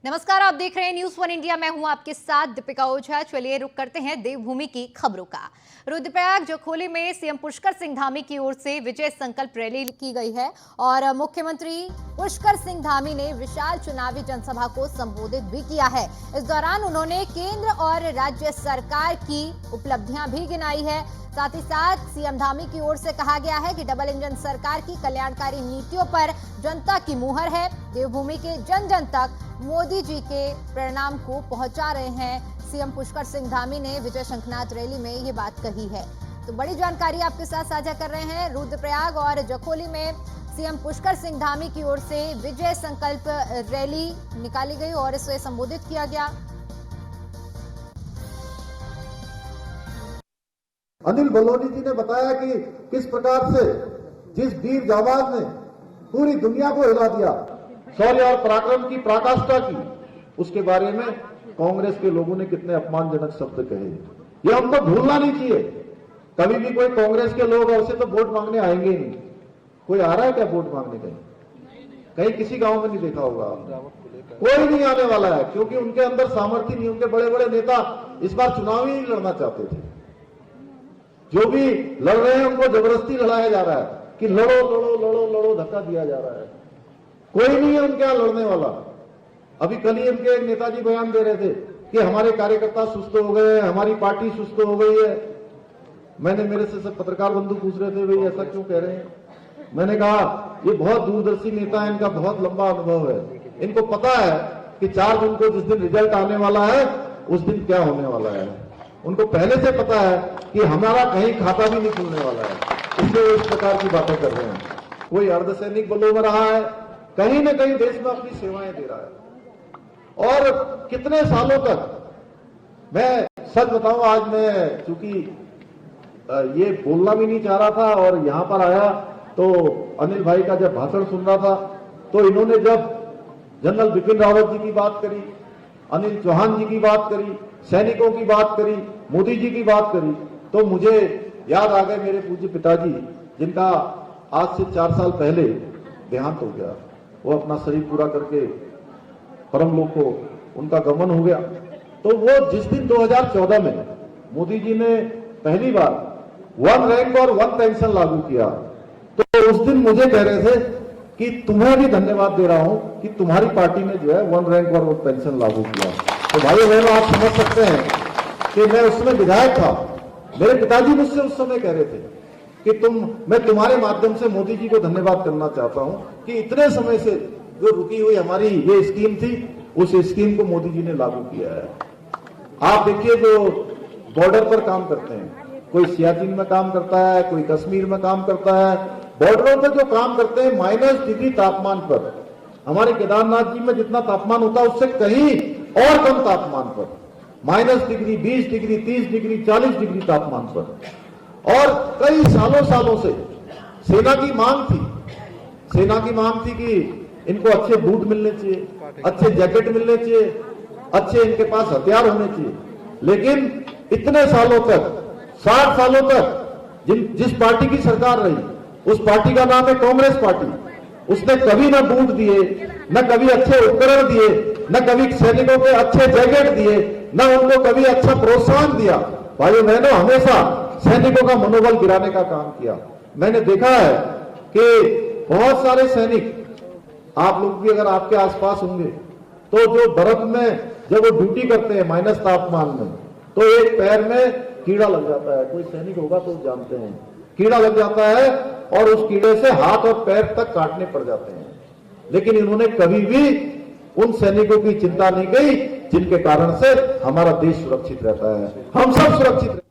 नमस्कार, आप देख रहे हैं न्यूज़ 1 इंडिया। मैं हूं आपके साथ दीपिका ओझा। चलिए रुक करते हैं देवभूमि की खबरों का। रुद्रप्रयाग जखोली में सीएम पुष्कर सिंह धामी की ओर से विजय संकल्प रैली की गई है और मुख्यमंत्री पुष्कर सिंह धामी ने विशाल चुनावी जनसभा को संबोधित भी किया है। इस दौरान उन्होंने केंद्र और राज्य सरकार की उपलब्धियां भी गिनाई है। साथ ही साथ सीएम धामी की ओर से कहा गया है कि डबल इंजन सरकार की कल्याणकारी नीतियों पर जनता की मुहर है। देवभूमि के जन जन तक मोदी जी के परिणाम को पहुंचा रहे हैं। सीएम पुष्कर सिंह धामी ने विजय शंखनाद रैली में ये बात कही है। तो बड़ी जानकारी आपके साथ साझा कर रहे हैं। रुद्रप्रयाग और जखोली में सीएम पुष्कर सिंह धामी की ओर से विजय संकल्प रैली निकाली गई और इसे संबोधित किया गया। अनिल बलूनी जी ने बताया कि किस प्रकार से जिस वीर जाबाज ने पूरी दुनिया को हिला दिया, शौर्य और पराक्रम की पराकाष्ठा की, उसके बारे में कांग्रेस के लोगों ने कितने अपमानजनक शब्द कहे। ये हमको भूलना नहीं चाहिए। कभी भी कोई कांग्रेस के लोग ऐसे तो वोट मांगने आएंगे ही नहीं। कोई आ रहा है क्या वोट मांगने? कहीं किसी गांव में नहीं देखा होगा। कोई नहीं आने वाला है, क्योंकि उनके अंदर सामर्थ्य नहीं। उनके बड़े बड़े नेता इस बार चुनाव ही नहीं लड़ना चाहते थे। जो भी लड़ रहे हैं उनको जबरदस्ती लड़ाया जा रहा है कि लड़ो लड़ो लड़ो लड़ो, धक्का दिया जा रहा है। कोई नहीं है उनके यहां लड़ने वाला। अभी कल ही उनके एक नेताजी बयान दे रहे थे कि हमारे कार्यकर्ता सुस्त हो गए, हमारी पार्टी सुस्त हो गई है। मैंने मेरे से सब पत्रकार बंधु पूछ रहे थे, भाई ऐसा क्यों कह रहे हैं? मैंने कहा ये बहुत दूरदर्शी नेता है, इनका बहुत लंबा अनुभव है। इनको पता है कि 4 जून को जिस दिन रिजल्ट आने वाला है उस दिन क्या होने वाला है। उनको पहले से पता है कि हमारा कहीं खाता भी नहीं खुलने वाला है, इसलिए इस प्रकार की बातें कर रहे हैं। कोई अर्धसैनिक बलों में रहा है, कहीं न कहीं देश में अपनी सेवाएं दे रहा है। और कितने सालों तक, मैं सच बताऊं, आज मैं चूंकि ये बोलना भी नहीं चाह रहा था और यहां पर आया तो अनिल भाई का जब भाषण सुन रहा था तो इन्होंने जब जनरल बिपिन रावत जी की बात करी, अनिल चौहान जी की बात करी, सैनिकों की बात करी, मोदी जी की बात करी, तो मुझे याद आ गए मेरे पूज्य पिताजी, जिनका आज से 4 साल पहले देहांत हो गया। वो अपना शरीर पूरा करके परम लोक को उनका गमन हो गया। तो वो जिस दिन 2014 में मोदी जी ने पहली बार 1 रैंक और 1 पेंशन लागू किया, तो उस दिन मुझे कह रहे थे कि तुम्हें भी धन्यवाद दे रहा हूं कि तुम्हारी पार्टी ने जो है 1 रैंक और 1 पेंशन लागू किया। तो भाई बहनों, आप समझ सकते हैं कि मैं उस समय विधायक था। मेरे पिताजी मुझसे उस समय कह रहे थे कि मैं तुम्हारे माध्यम से मोदी जी को धन्यवाद करना चाहता हूं कि इतने समय से जो रुकी हुई हमारी ये स्कीम थी, उस स्कीम को मोदी जी ने लागू किया है। आप देखिए, जो बॉर्डर पर काम करते हैं, कोई सियाचिन में काम करता है, कोई कश्मीर में काम करता है, बॉर्डरों पर जो काम करते हैं -, डिग्री तापमान पर, हमारे केदारनाथ जी में जितना तापमान होता है उससे कहीं और कम तापमान पर, -, डिग्री, 20 डिग्री, 30 डिग्री, 40 डिग्री तापमान पर। और कई सालों से सेना की मांग थी कि इनको अच्छे बूट मिलने चाहिए, अच्छे जैकेट मिलने चाहिए, अच्छे इनके पास हथियार होने चाहिए। लेकिन इतने सालों तक, 60 सालों तक जिस पार्टी की सरकार रही, उस पार्टी का नाम है कांग्रेस पार्टी, उसने कभी न बूट दिए, न कभी अच्छे उपकरण दिए, न कभी सैनिकों के अच्छे जैकेट दिए, न उनको कभी अच्छा प्रोत्साहन दिया। भाइयों बहनों, हमेशा सैनिकों का मनोबल गिराने का काम किया। मैंने देखा है कि बहुत सारे सैनिक, आप लोग भी अगर आपके आसपास होंगे, तो जो बर्फ में जब वो ड्यूटी करते हैं -, तापमान में, तो एक पैर में कीड़ा लग जाता है। कोई सैनिक होगा तो जानते हैं, कीड़ा लग जाता है और उस कीड़े से हाथ और पैर तक काटने पड़ जाते हैं। लेकिन इन्होंने कभी भी उन सैनिकों की चिंता नहीं की जिनके कारण से हमारा देश सुरक्षित रहता है, हम सब सुरक्षित रहते हैं।